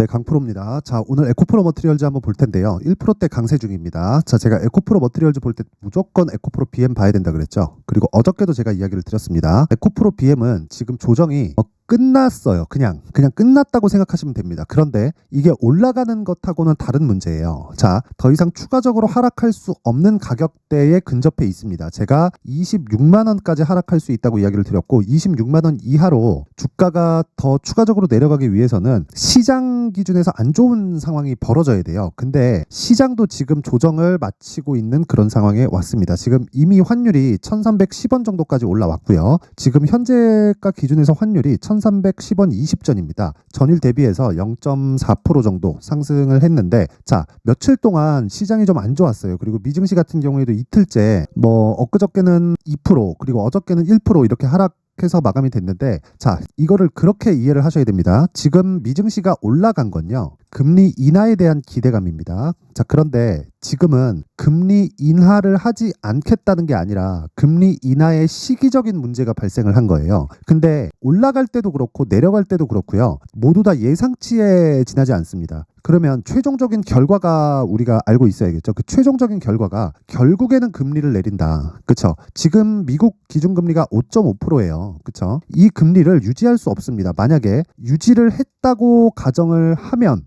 네, 강프로입니다. 자, 오늘 에코프로 머티리얼즈 한번 볼 텐데요. 1%대 강세 중입니다. 자, 제가 에코프로 머티리얼즈 볼 때 무조건 에코프로 BM 봐야 된다 그랬죠. 그리고 어저께도 제가 이야기를 드렸습니다. 에코프로 BM은 지금 조정이 끝났어요. 그냥 끝났다고 생각하시면 됩니다. 그런데 이게 올라가는 것하고는 다른 문제예요. 자, 더 이상 추가적으로 하락할 수 없는 가격대에 근접해 있습니다. 제가 26만 원까지 하락할 수 있다고 이야기를 드렸고 26만 원 이하로 주가가 더 추가적으로 내려가기 위해서는 시장 기준에서 안 좋은 상황이 벌어져야 돼요. 근데 시장도 지금 조정을 마치고 있는 그런 상황에 왔습니다. 지금 이미 환율이 1310원 정도까지 올라왔고요. 지금 현재가 기준에서 환율이 1310원 20전입니다. 전일 대비해서 0.4% 정도 상승을 했는데, 자, 며칠 동안 시장이 좀 안 좋았어요. 그리고 미증시 같은 경우에도 이틀째 엊그저께는 2% 그리고 어저께는 1% 이렇게 하락해서 마감이 됐는데, 자, 이거를 그렇게 이해를 하셔야 됩니다. 지금 미증시가 올라간 건요, 금리 인하에 대한 기대감입니다. 자, 그런데 지금은 금리 인하를 하지 않겠다는 게 아니라 금리 인하의 시기적인 문제가 발생을 한 거예요. 근데 올라갈 때도 그렇고 내려갈 때도 그렇고요, 모두 다 예상치에 지나지 않습니다. 그러면 최종적인 결과가 우리가 알고 있어야겠죠. 그 최종적인 결과가 결국에는 금리를 내린다. 그렇죠? 지금 미국 기준금리가 5.5%예요. 그렇죠? 이 금리를 유지할 수 없습니다. 만약에 유지를 했다고 가정을 하면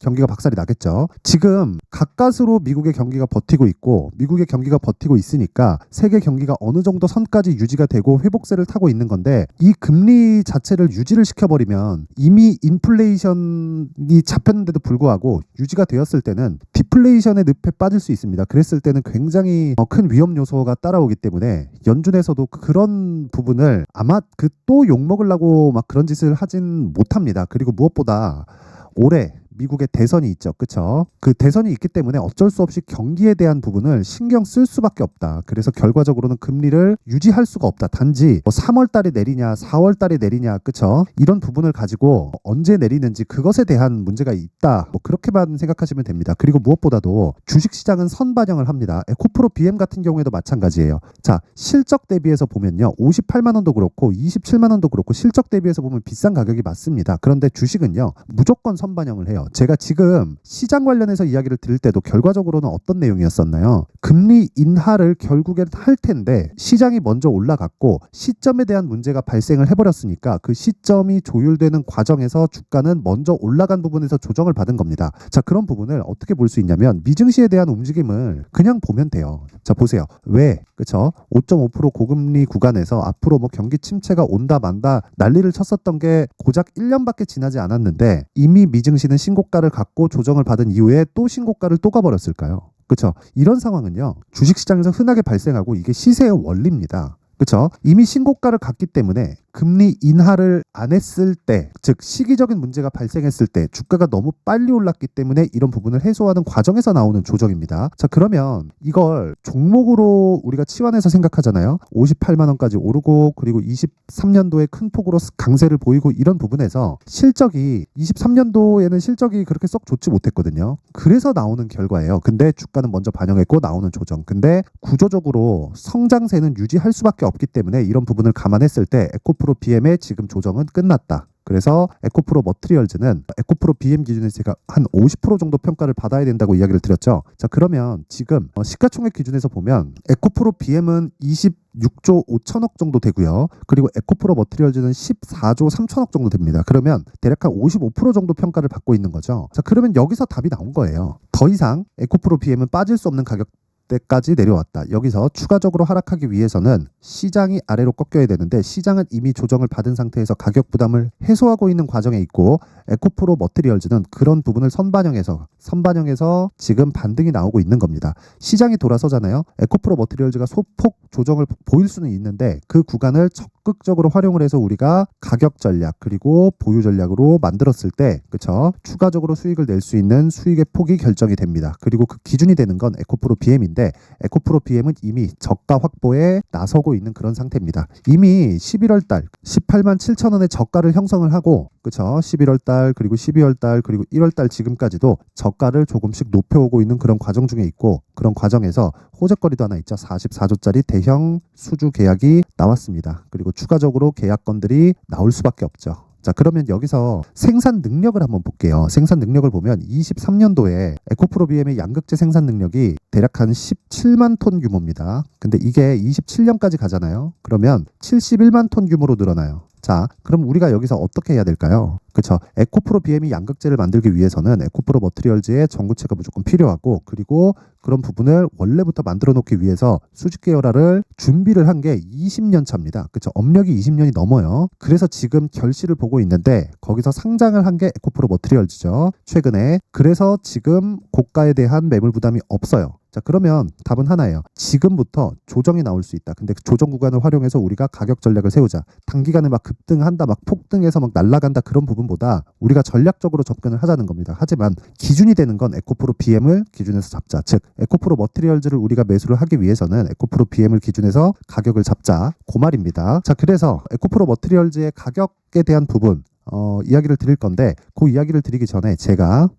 경기가 박살이 나겠죠. 지금 가까스로 미국의 경기가 버티고 있고 미국의 경기가 버티고 있으니까 세계 경기가 어느 정도 선까지 유지가 되고 회복세를 타고 있는 건데, 이 금리 자체를 유지를 시켜버리면 이미 인플레이션이 잡혔는데도 불구하고 유지가 되었을 때는 디플레이션의 늪에 빠질 수 있습니다. 그랬을 때는 굉장히 큰 위험 요소가 따라오기 때문에 연준에서도 그런 부분을 아마 또 욕먹으려고 막 그런 짓을 하진 못합니다. 그리고 무엇보다 올해 미국의 대선이 있죠. 그렇죠? 그 대선이 있기 때문에 어쩔 수 없이 경기에 대한 부분을 신경 쓸 수밖에 없다. 그래서 결과적으로는 금리를 유지할 수가 없다. 단지 3월 달에 내리냐 4월 달에 내리냐, 그렇죠? 이런 부분을 가지고 언제 내리는지 그것에 대한 문제가 있다. 그렇게만 생각하시면 됩니다. 그리고 무엇보다도 주식시장은 선반영을 합니다. 에코프로 BM 같은 경우에도 마찬가지예요. 자, 실적 대비해서 보면요, 58만 원도 그렇고 27만 원도 그렇고 실적 대비해서 보면 비싼 가격이 맞습니다. 그런데 주식은요, 무조건 선반영을 해요. 제가 지금 시장 관련해서 이야기를 드릴 때도 결과적으로는 어떤 내용이었었나요? 금리 인하를 결국엔 할 텐데 시장이 먼저 올라갔고 시점에 대한 문제가 발생을 해버렸으니까 그 시점이 조율되는 과정에서 주가는 먼저 올라간 부분에서 조정을 받은 겁니다. 자, 그런 부분을 어떻게 볼 수 있냐면 미증시에 대한 움직임을 그냥 보면 돼요. 자, 보세요. 왜? 그렇죠? 5.5% 고금리 구간에서 앞으로 경기 침체가 온다 만다 난리를 쳤었던 게 고작 1년밖에 지나지 않았는데 이미 미증시는 신고가를 갖고 조정을 받은 이후에 또 신고가를 또 가버렸을까요? 그렇죠? 이런 상황은요, 주식시장에서 흔하게 발생하고 이게 시세의 원리입니다. 그렇죠? 이미 신고가를 갔기 때문에 금리 인하를 안 했을 때, 즉 시기적인 문제가 발생했을 때 주가가 너무 빨리 올랐기 때문에 이런 부분을 해소하는 과정에서 나오는 조정입니다. 자, 그러면 이걸 종목으로 우리가 치환해서 생각하잖아요. 58만 원까지 오르고 그리고 23년도에 큰 폭으로 강세를 보이고 이런 부분에서 실적이 23년도에는 실적이 그렇게 썩 좋지 못했거든요. 그래서 나오는 결과예요. 근데 주가는 먼저 반영했고 나오는 조정. 근데 구조적으로 성장세는 유지할 수밖에 없기 때문에 이런 부분을 감안했을 때 에코프로 BM의 지금 조정은 끝났다. 그래서 에코프로 머티리얼즈는 에코프로 BM 기준에서 제가 한 50% 정도 평가를 받아야 된다고 이야기를 드렸죠. 자, 그러면 지금 시가총액 기준에서 보면 에코프로 BM은 26조 5천억 정도 되고요. 그리고 에코프로 머티리얼즈는 14조 3천억 정도 됩니다. 그러면 대략 한 55% 정도 평가를 받고 있는 거죠. 자, 그러면 여기서 답이 나온 거예요. 더 이상 에코프로 BM은 빠질 수 없는 가격 때까지 내려왔다. 여기서 추가적으로 하락하기 위해서는 시장이 아래로 꺾여야 되는데 시장은 이미 조정을 받은 상태에서 가격 부담을 해소하고 있는 과정에 있고, 에코프로 머티리얼즈는 그런 부분을 선반영해서 지금 반등이 나오고 있는 겁니다. 시장이 돌아서잖아요. 에코프로 머티리얼즈가 소폭 조정을 보일 수는 있는데 그 구간을 적극적으로 활용을 해서 우리가 가격 전략 그리고 보유 전략으로 만들었을 때, 그렇죠? 추가적으로 수익을 낼 수 있는 수익의 폭이 결정이 됩니다. 그리고 그 기준이 되는 건 에코프로 BM인데 에코프로 BM은 이미 저가 확보에 나서고 있는 그런 상태입니다. 이미 11월 달 18만 7천 원의 저가를 형성을 하고, 그렇죠? 11월 달 그리고 12월 달 그리고 1월 달 지금까지도 저가를 조금씩 높여오고 있는 그런 과정 중에 있고, 그런 과정에서 호재거리도 하나 있죠. 44조짜리 대형 수주 계약이 나왔습니다. 그리고 추가적으로 계약건들이 나올 수밖에 없죠. 자, 그러면 여기서 생산 능력을 한번 볼게요. 생산 능력을 보면 23년도에 에코프로 BM의 양극재 생산 능력이 대략 한 17만 톤 규모입니다. 근데 이게 27년까지 가잖아요. 그러면 71만 톤 규모로 늘어나요. 자, 그럼 우리가 여기서 어떻게 해야 될까요? 그쵸. 에코프로 BM이 양극재를 만들기 위해서는 에코프로 머티리얼즈의 전구체가 무조건 필요하고, 그리고 그런 부분을 원래부터 만들어 놓기 위해서 수직 계열화를 준비를 한 게 20년 차입니다. 그쵸. 업력이 20년이 넘어요. 그래서 지금 결실을 보고 있는데 거기서 상장을 한 게 에코프로 머티리얼즈죠. 최근에. 그래서 지금 고가에 대한 매물 부담이 없어요. 자, 그러면 답은 하나예요. 지금부터 조정이 나올 수 있다. 근데 그 조정 구간을 활용해서 우리가 가격 전략을 세우자. 단기간에 막 급등한다, 막 폭등해서 막 날아간다, 그런 부분보다 우리가 전략적으로 접근을 하자는 겁니다. 하지만 기준이 되는 건 에코프로 BM을 기준에서 잡자. 즉 에코프로 머티리얼즈를 우리가 매수를 하기 위해서는 에코프로 BM을 기준해서 가격을 잡자. 그 말입니다. 자, 그래서 에코프로 머티리얼즈의 가격에 대한 부분 이야기를 드릴 건데, 그 이야기를 드리기 전에 제가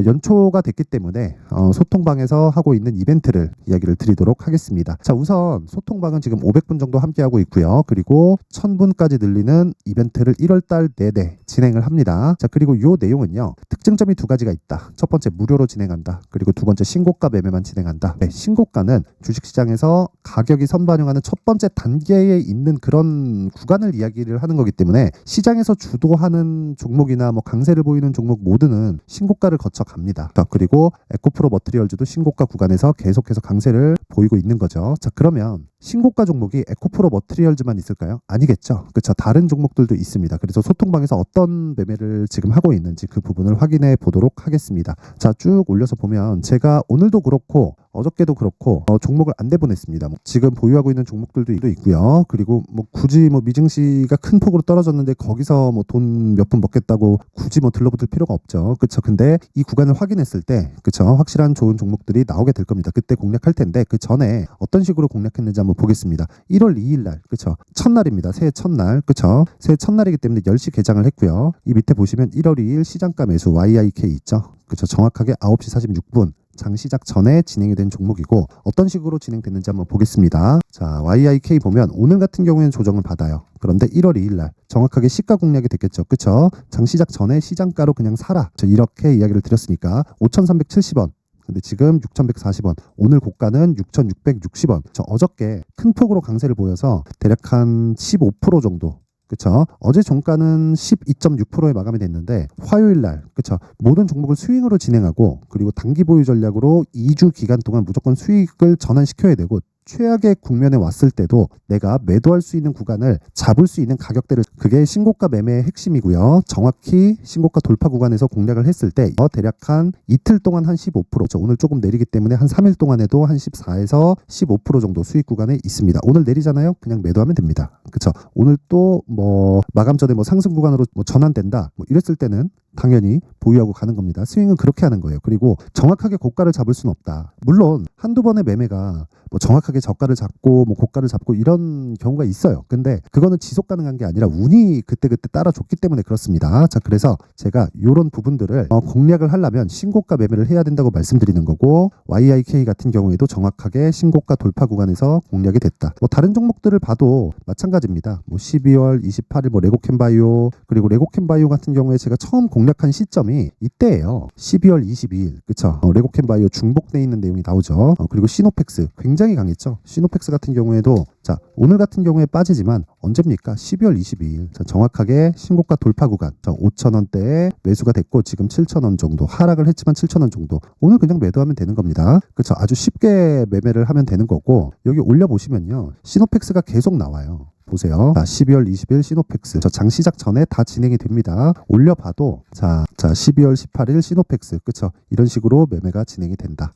연초가 됐기 때문에 소통방에서 하고 있는 이벤트를 이야기를 드리도록 하겠습니다. 자, 우선 소통방은 지금 500분 정도 함께하고 있고요. 그리고 1000분까지 늘리는 이벤트를 1월달 내내 진행을 합니다. 자, 그리고 이 내용은요, 특징점이 두 가지가 있다. 첫 번째, 무료로 진행한다. 그리고 두 번째, 신고가 매매만 진행한다. 네, 신고가는 주식시장에서 가격이 선반영하는 첫 번째 단계에 있는 그런 구간을 이야기를 하는 거기 때문에 시장에서 주도하는 종목이나 뭐 강세를 보이는 종목 모두는 신고가를 거쳐갑니다. 자, 그리고 에코프로 머티리얼즈도 신고가 구간에서 계속해서 강세를 보이고 있는 거죠. 자, 그러면 신고가 종목이 에코프로 머티리얼즈만 있을까요? 아니겠죠. 그렇죠. 다른 종목들도 있습니다. 그래서 소통방에서 어떤 매매를 지금 하고 있는지 그 부분을 확인해 보도록 하겠습니다. 자, 쭉 올려서 보면 제가 오늘도 그렇고 어저께도 그렇고 종목을 안 내보냈습니다. 지금 보유하고 있는 종목들도 있고요. 그리고 뭐 굳이 뭐 미증시가 큰 폭으로 떨어졌는데 거기서 뭐 돈 몇 푼 먹겠다고 굳이 뭐 들러붙을 필요가 없죠. 그렇죠. 근데 이 구간을 확인했을 때, 그렇죠, 확실한 좋은 종목들이 나오게 될 겁니다. 그때 공략할 텐데 그 전에 어떤 식으로 공략했는지 한번 보겠습니다. 1월 2일 날, 그렇죠, 첫날입니다. 새해 첫날, 그렇죠. 새해 첫날이기 때문에 10시 개장을 했고요. 이 밑에 보시면 1월 2일 시장가 매수 YIK 있죠. 그렇죠. 정확하게 9시 46분 장 시작 전에 진행이 된 종목이고, 어떤 식으로 진행됐는지 한번 보겠습니다. 자, YIK 보면 오늘 같은 경우에는 조정을 받아요. 그런데 1월 2일 날 정확하게 시가 공략이 됐겠죠. 그쵸? 장 시작 전에 시장가로 그냥 사라. 이렇게 이야기를 드렸으니까 5,370원. 근데 지금 6,140원. 오늘 고가는 6,660원. 어저께 큰 폭으로 강세를 보여서 대략 한 15% 정도, 그쵸? 어제 종가는 12.6%에 마감이 됐는데 화요일 날, 그쵸, 모든 종목을 스윙으로 진행하고, 그리고 단기 보유 전략으로 2주 기간 동안 무조건 수익을 전환시켜야 되고, 최악의 국면에 왔을 때도 내가 매도할 수 있는 구간을 잡을 수 있는 가격대를, 그게 신고가 매매의 핵심이고요. 정확히 신고가 돌파 구간에서 공략을 했을 때 대략 한 이틀 동안 한 15%, 오늘 조금 내리기 때문에 한 3일 동안에도 한 14에서 15% 정도 수익 구간에 있습니다. 오늘 내리잖아요. 그냥 매도하면 됩니다. 그쵸? 오늘 또 뭐 마감 전에 뭐 상승 구간으로 뭐 전환된다, 뭐 이랬을 때는 당연히 보유하고 가는 겁니다. 스윙은 그렇게 하는 거예요. 그리고 정확하게 고가를 잡을 수는 없다. 물론 한두 번의 매매가 뭐 정확하게 저가를 잡고 뭐 고가를 잡고 이런 경우가 있어요. 근데 그거는 지속 가능한 게 아니라 운이 그때그때 따라줬기 때문에 그렇습니다. 자, 그래서 제가 이런 부분들을 공략을 하려면 신고가 매매를 해야 된다고 말씀드리는 거고, YIK 같은 경우에도 정확하게 신고가 돌파 구간에서 공략이 됐다. 뭐 다른 종목들을 봐도 마찬가지입니다. 뭐 12월 28일 뭐 레고캠바이오, 그리고 레고캠바이오 같은 경우에 제가 처음 공략한 시점이 이때예요. 12월 22일. 그쵸? 레고캠바이오 중복돼 있는 내용이 나오죠. 그리고 시노펙스 굉장히 강했죠. 시노펙스 같은 경우에도, 자, 오늘 같은 경우에 빠지지만 언제입니까? 12월 22일. 자, 정확하게 신고가 돌파 구간. 자, 5,000원대에 매수가 됐고 지금 7,000원 정도 하락을 했지만 7,000원 정도. 오늘 그냥 매도하면 되는 겁니다. 그렇죠? 아주 쉽게 매매를 하면 되는 거고, 여기 올려 보시면요, 시노펙스가 계속 나와요. 보세요. 자, 12월 20일 시노펙스. 장 시작 전에 다 진행이 됩니다. 올려봐도 자 12월 18일 시노펙스. 그쵸? 이런 식으로 매매가 진행이 된다.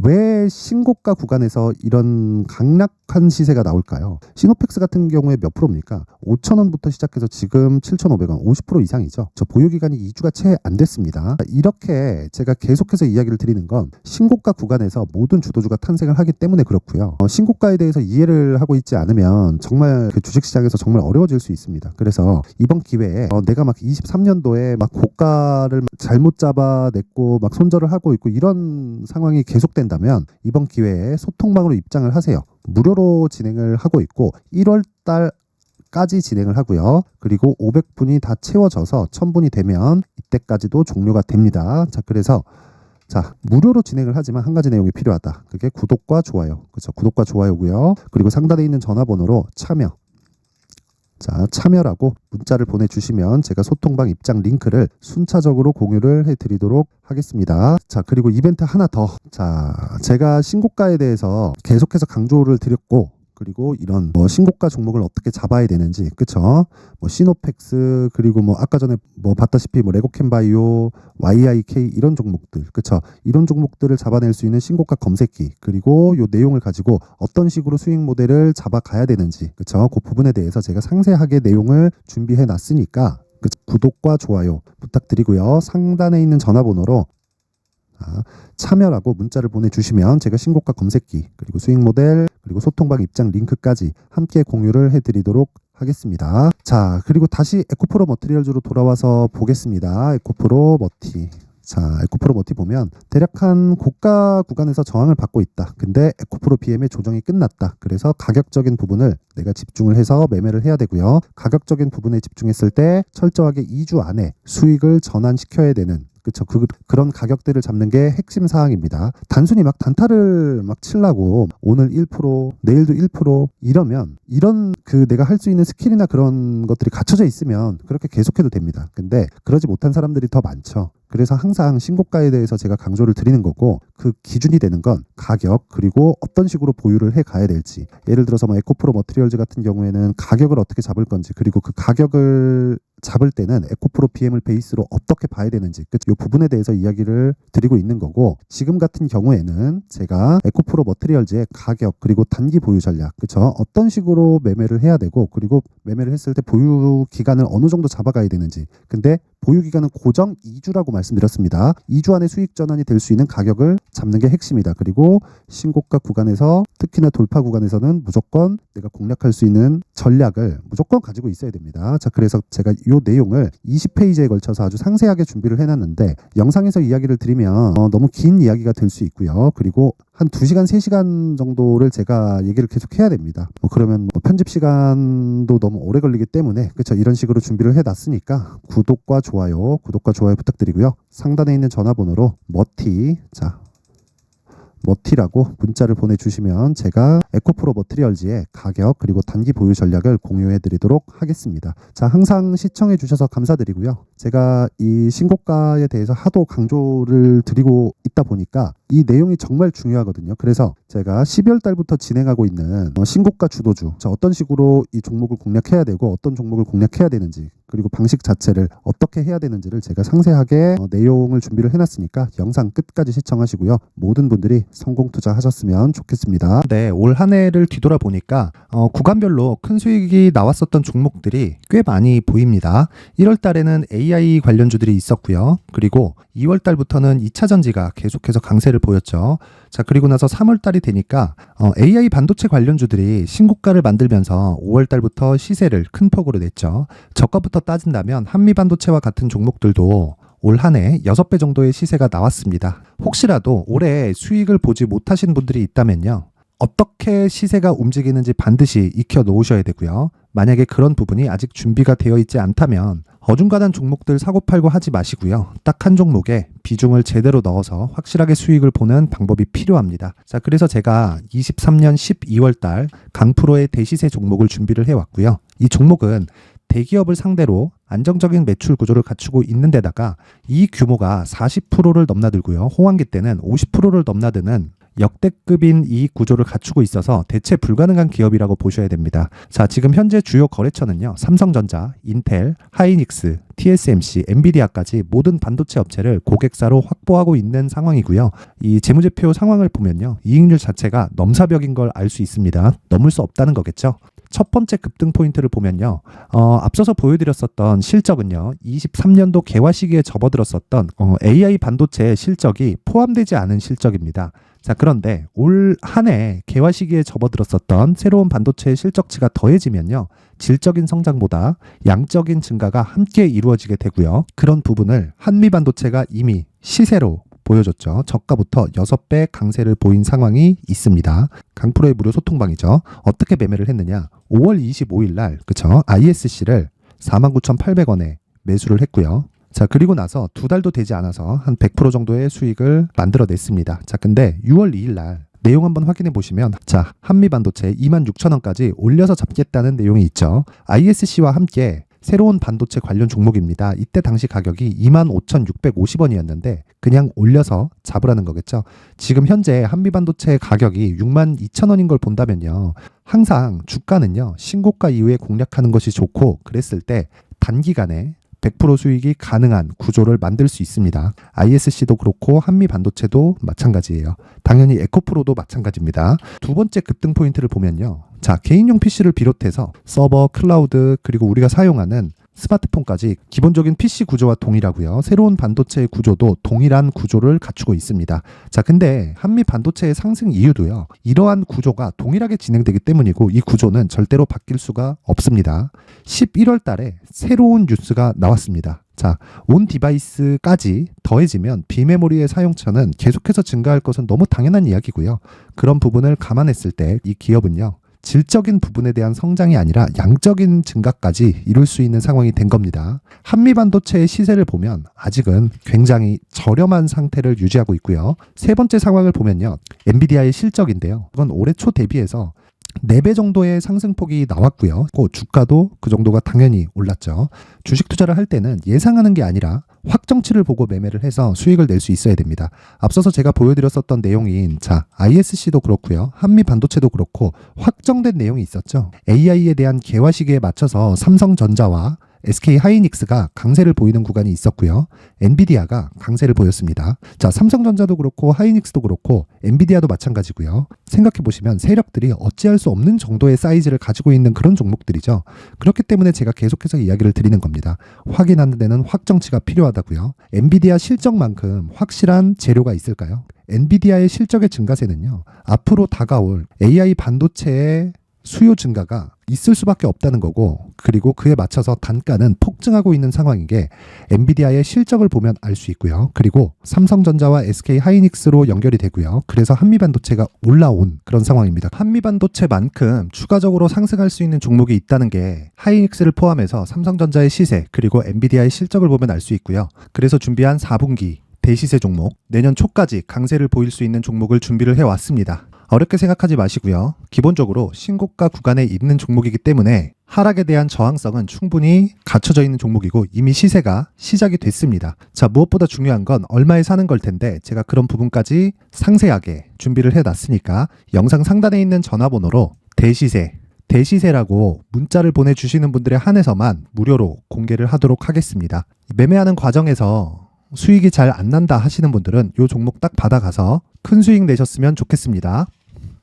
왜 신고가 구간에서 이런 강락한 시세가 나올까요? 시노펙스 같은 경우에 몇 프로입니까? 5,000원부터 시작해서 지금 7,500원, 50% 이상이죠. 저 보유기간이 2주가 채 안 됐습니다. 이렇게 제가 계속해서 이야기를 드리는 건 신고가 구간에서 모든 주도주가 탄생을 하기 때문에 그렇고요. 신고가에 대해서 이해를 하고 있지 않으면 정말 그 주식시장에서 정말 어려워질 수 있습니다. 그래서 이번 기회에 내가 막 23년도에 막 고가를 잘못 잡아냈고 막 손절을 하고 있고 이런 상황이 계속된다면 이번 기회에 소통방으로 입장을 하세요. 무료로 진행을 하고 있고 1월달 까지 진행을 하고요. 그리고 500분이 다 채워져서 1000분이 되면 이때까지도 종료가 됩니다. 자, 그래서 무료로 진행을 하지만 한 가지 내용이 필요하다. 그게 구독과 좋아요. 그렇죠. 구독과 좋아요고요. 그리고 상단에 있는 전화번호로 참여라고 문자를 보내주시면 제가 소통방 입장 링크를 순차적으로 공유를 해드리도록 하겠습니다. 자, 그리고 이벤트 하나 더. 제가 신고가에 대해서 계속해서 강조를 드렸고, 그리고 이런 신고가 종목을 어떻게 잡아야 되는지, 그쵸? 시노펙스, 그리고 아까 전에 봤다시피 레고캠바이오, YIK 이런 종목들, 그쵸? 이런 종목들을 잡아낼 수 있는 신고가 검색기, 그리고 요 내용을 가지고 어떤 식으로 수익 모델을 잡아가야 되는지, 그쵸? 그 부분에 대해서 제가 상세하게 내용을 준비해 놨으니까 구독과 좋아요 부탁드리고요. 상단에 있는 전화번호로 참여라고 문자를 보내주시면 제가 신고가 검색기, 그리고 수익 모델, 그리고 소통방 입장 링크까지 함께 공유를 해드리도록 하겠습니다. 자, 그리고 다시 에코프로 머티리얼즈로 돌아와서 보겠습니다. 에코프로 머티. 에코프로 머티 보면 대략 한 고가 구간에서 저항을 받고 있다. 근데 에코프로 BM의 조정이 끝났다. 그래서 가격적인 부분을 내가 집중을 해서 매매를 해야 되고요. 가격적인 부분에 집중했을 때 철저하게 2주 안에 수익을 전환시켜야 되는, 그쵸. 그런 가격대를 잡는 게 핵심 사항입니다. 단순히 단타를 치려고 오늘 1%, 내일도 1% 이러면, 이런 내가 할 수 있는 스킬이나 그런 것들이 갖춰져 있으면 그렇게 계속해도 됩니다. 근데 그러지 못한 사람들이 더 많죠. 그래서 항상 신고가에 대해서 제가 강조를 드리는 거고, 그 기준이 되는 건 가격, 그리고 어떤 식으로 보유를 해 가야 될지. 예를 들어서 에코프로 머티리얼즈 같은 경우에는 가격을 어떻게 잡을 건지, 그리고 그 가격을 잡을 때는 에코프로 BM을 베이스로 어떻게 봐야 되는지, 이 부분에 대해서 이야기를 드리고 있는 거고, 지금 같은 경우에는 제가 에코프로 머티리얼즈의 가격, 그리고 단기 보유 전략, 그쵸? 어떤 식으로 매매를 해야 되고, 그리고 매매를 했을 때 보유 기간을 어느 정도 잡아가야 되는지. 근데 보유 기간은 고정 2주라고 말씀드렸습니다. 2주 안에 수익 전환이 될 수 있는 가격을 잡는 게 핵심이다. 그리고 신고가 구간에서, 특히나 돌파 구간에서는 무조건 내가 공략할 수 있는 전략을 무조건 가지고 있어야 됩니다. 자, 그래서 제가 이 내용을 20페이지에 걸쳐서 아주 상세하게 준비를 해놨는데, 영상에서 이야기를 드리면 너무 긴 이야기가 될 수 있고요. 그리고 한 2시간, 3시간 정도를 제가 얘기를 계속 해야 됩니다. 그러면 편집 시간도 너무 오래 걸리기 때문에, 그쵸, 이런 식으로 준비를 해놨으니까 구독과 좋아요 부탁드리고요. 상단에 있는 전화번호로 머티라고 문자를 보내주시면 제가 에코프로 머티리얼즈의 가격, 그리고 단기 보유 전략을 공유해 드리도록 하겠습니다. 자, 항상 시청해 주셔서 감사드리고요. 제가 이 신고가에 대해서 하도 강조를 드리고 있다 보니까 이 내용이 정말 중요하거든요. 그래서 제가 12월 달부터 진행하고 있는 신고가 주도주, 어떤 식으로 이 종목을 공략해야 되고 어떤 종목을 공략해야 되는지, 그리고 방식 자체를 어떻게 해야 되는지를 제가 상세하게 내용을 준비를 해놨으니까 영상 끝까지 시청하시고요. 모든 분들이 성공 투자하셨으면 좋겠습니다. 네, 올 한 해를 뒤돌아보니까 구간별로 큰 수익이 나왔었던 종목들이 꽤 많이 보입니다. 1월 달에는 AI 관련주들이 있었고요. 그리고 2월 달부터는 2차 전지가 계속해서 강세를 보였죠. 자, 그리고 나서 3월 달이 되니까 AI 반도체 관련주들이 신고가를 만들면서 5월 달부터 시세를 큰 폭으로 냈죠. 저가부터 따진다면 한미 반도체와 같은 종목들도 올 한 해 6배 정도의 시세가 나왔습니다. 혹시라도 올해 수익을 보지 못하신 분들이 있다면요, 어떻게 시세가 움직이는지 반드시 익혀 놓으셔야 되고요. 만약에 그런 부분이 아직 준비가 되어 있지 않다면 어중간한 종목들 사고팔고 하지 마시고요. 딱 한 종목에 비중을 제대로 넣어서 확실하게 수익을 보는 방법이 필요합니다. 자, 그래서 제가 23년 12월 달 강프로의 대시세 종목을 준비를 해왔고요. 이 종목은 대기업을 상대로 안정적인 매출 구조를 갖추고 있는 데다가 이 규모가 40%를 넘나들고요. 호황기 때는 50%를 넘나드는 역대급인 이익 구조를 갖추고 있어서 대체 불가능한 기업이라고 보셔야 됩니다. 자, 지금 현재 주요 거래처는요, 삼성전자, 인텔, 하이닉스, TSMC, 엔비디아까지 모든 반도체 업체를 고객사로 확보하고 있는 상황이고요. 이 재무제표 상황을 보면요, 이익률 자체가 넘사벽인 걸 알 수 있습니다. 넘을 수 없다는 거겠죠. 첫 번째 급등 포인트를 보면요, 앞서서 보여드렸었던 실적은요, 23년도 개화 시기에 접어들었었던 AI 반도체의 실적이 포함되지 않은 실적입니다. 자, 그런데 올 한 해 개화 시기에 접어들었었던 새로운 반도체의 실적치가 더해지면요, 질적인 성장보다 양적인 증가가 함께 이루어지게 되고요. 그런 부분을 한미 반도체가 이미 시세로 보여줬죠. 저가부터 6배 강세를 보인 상황이 있습니다. 강프로의 무료 소통방이죠. 어떻게 매매를 했느냐? 5월 25일 날 그쵸? ISC를 49,800원에 매수를 했고요. 자, 그리고 나서 2달도 되지 않아서 한 100% 정도의 수익을 만들어냈습니다. 자, 근데 6월 2일 날 내용 한번 확인해 보시면 자, 한미반도체 26,000원까지 올려서 잡겠다는 내용이 있죠. ISC와 함께 새로운 반도체 관련 종목입니다. 이때 당시 가격이 25,650원이었는데 그냥 올려서 잡으라는 거겠죠. 지금 현재 한미반도체 가격이 62,000원인 걸 본다면요. 항상 주가는요. 신고가 이후에 공략하는 것이 좋고 그랬을 때 단기간에 100% 수익이 가능한 구조를 만들 수 있습니다. ISC도 그렇고 한미반도체도 마찬가지예요. 당연히 에코프로도 마찬가지입니다. 두 번째 급등 포인트를 보면요. 자, 개인용 PC를 비롯해서 서버, 클라우드, 그리고 우리가 사용하는 스마트폰까지 기본적인 PC 구조와 동일하고요. 새로운 반도체의 구조도 동일한 구조를 갖추고 있습니다. 자, 근데 한미 반도체의 상승 이유도요. 이러한 구조가 동일하게 진행되기 때문이고 이 구조는 절대로 바뀔 수가 없습니다. 11월 달에 새로운 뉴스가 나왔습니다. 자, 온 디바이스까지 더해지면 비메모리의 사용처는 계속해서 증가할 것은 너무 당연한 이야기고요. 그런 부분을 감안했을 때 이 기업은요. 질적인 부분에 대한 성장이 아니라 양적인 증가까지 이룰 수 있는 상황이 된 겁니다. 한미반도체의 시세를 보면 아직은 굉장히 저렴한 상태를 유지하고 있고요. 세 번째 상황을 보면요. 엔비디아의 실적인데요. 이건 올해 초 대비해서 4배 정도의 상승폭이 나왔고요. 그 주가도 그 정도가 당연히 올랐죠. 주식 투자를 할 때는 예상하는 게 아니라 확정치를 보고 매매를 해서 수익을 낼 수 있어야 됩니다. 앞서서 제가 보여드렸었던 내용인 자, ISC도 그렇고요. 한미 반도체도 그렇고 확정된 내용이 있었죠. AI에 대한 개화 시기에 맞춰서 삼성전자와 SK 하이닉스가 강세를 보이는 구간이 있었고요. 엔비디아가 강세를 보였습니다. 자, 삼성전자도 그렇고 하이닉스도 그렇고 엔비디아도 마찬가지고요. 생각해 보시면 세력들이 어찌할 수 없는 정도의 사이즈를 가지고 있는 그런 종목들이죠. 그렇기 때문에 제가 계속해서 이야기를 드리는 겁니다. 확인하는 데는 확정치가 필요하다고요. 엔비디아 실적만큼 확실한 재료가 있을까요? 엔비디아의 실적의 증가세는요. 앞으로 다가올 AI 반도체의 수요 증가가 있을 수밖에 없다는 거고 그리고 그에 맞춰서 단가는 폭증하고 있는 상황인 게 엔비디아의 실적을 보면 알 수 있고요. 그리고 삼성전자와 SK 하이닉스로 연결이 되고요. 그래서 한미반도체가 올라온 그런 상황입니다. 한미반도체만큼 추가적으로 상승할 수 있는 종목이 있다는 게 하이닉스를 포함해서 삼성전자의 시세 그리고 엔비디아의 실적을 보면 알 수 있고요. 그래서 준비한 4분기 대시세 종목 내년 초까지 강세를 보일 수 있는 종목을 준비를 해왔습니다. 어렵게 생각하지 마시고요. 기본적으로 신고가 구간에 있는 종목이기 때문에 하락에 대한 저항성은 충분히 갖춰져 있는 종목이고 이미 시세가 시작이 됐습니다. 자, 무엇보다 중요한 건 얼마에 사는 걸 텐데 제가 그런 부분까지 상세하게 준비를 해놨으니까 영상 상단에 있는 전화번호로 대시세라고 문자를 보내주시는 분들에 한해서만 무료로 공개를 하도록 하겠습니다. 매매하는 과정에서 수익이 잘 안 난다 하시는 분들은 이 종목 딱 받아가서 큰 수익 내셨으면 좋겠습니다.